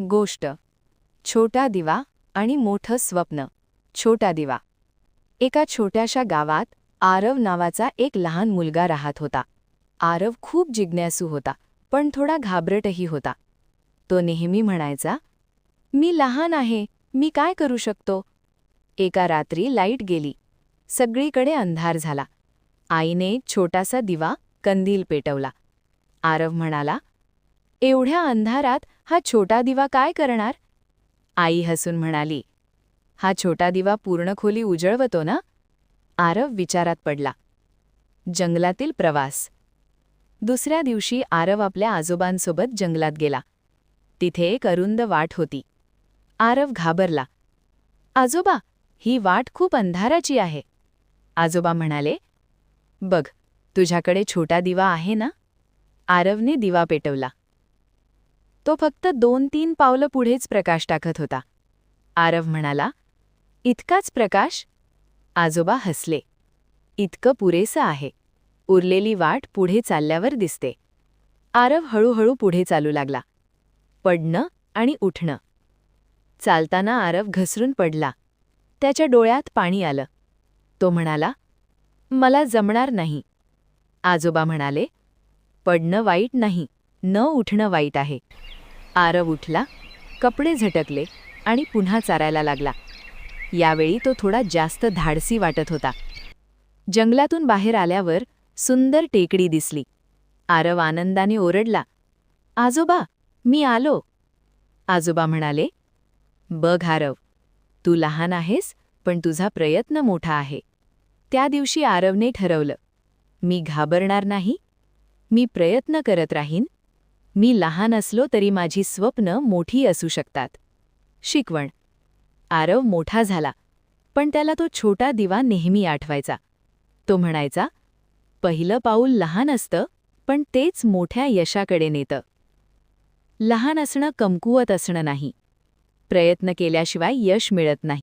गोष्ट. छोटा दिवा आणि मोठं स्वप्न. छोटा दिवा. एका छोट्याशा गावात आरव नावाचा एक लहान मुलगा राहत होता. आरव खूप जिज्ञासू होता, पण थोडा घाबरटही होता. तो नेहमी म्हणायचा, मी लहान आहे, मी काय करू शकतो? एका रात्री लाईट गेली. सगळीकडे अंधार झाला. आईने छोटासा दिवा, कंदील पेटवला. आरव म्हणाला, एवढ्या अंधारात हा छोटा दिवा काय करणार? आई हसून म्हणाली, हा छोटा दिवा पूर्ण खोली उजळवतो ना? आरव विचारात पडला. जंगलातील प्रवास. दुसऱ्या दिवशी आरव आपल्या आजोबांसोबत जंगलात गेला. तिथे एक अरुंद वाट होती. आरव घाबरला. आजोबा, ही वाट खूप अंधाराची आहे. आजोबा म्हणाले, बघ, तुझ्याकडे छोटा दिवा आहे ना? आरवने दिवा पेटवला. तो फक्त 2-3 पावलं पुढेच प्रकाश टाकत होता. आरव म्हणाला, इतकाच प्रकाश? आजोबा हसले. इतकं पुरेसं आहे. उरलेली वाट पुढे चालल्यावर दिसते. आरव हळूहळू पुढे चालू लागला. पडणं आणि उठणं. चालताना आरव घसरून पडला. त्याच्या डोळ्यात पाणी आलं. तो म्हणाला, मला जमणार नाही. आजोबा म्हणाले, पडणं वाईट नाही, न उठणं वाईट आहे. आरव उठला, कपडे झटकले आणि पुन्हा चालायला लागला. यावेळी तो थोडा जास्त धाडसी वाटत होता. जंगलातून बाहेर आल्यावर सुंदर टेकडी दिसली. आरव आनंदाने ओरडला, आजोबा, मी आलो. आजोबा म्हणाले, बघ आरव, तू लहान आहेस, पण तुझा प्रयत्न मोठा आहे. त्या दिवशी आरवने ठरवलं, मी घाबरणार नाही, मी प्रयत्न करत राहीन. मी लहान असलो तरी माझी स्वप्न मोठी असू शकतात. शिकवण. आरव मोठा झाला, पण त्याला तो छोटा दिवा नेहमी आठवायचा. तो म्हणायचा, पहिलं पाऊल लहान असतं, पण तेच मोठ्या यशाकडे नेतं. लहान असणं कमकुवत असणं नाही. प्रयत्न केल्याशिवाय यश मिळत नाही.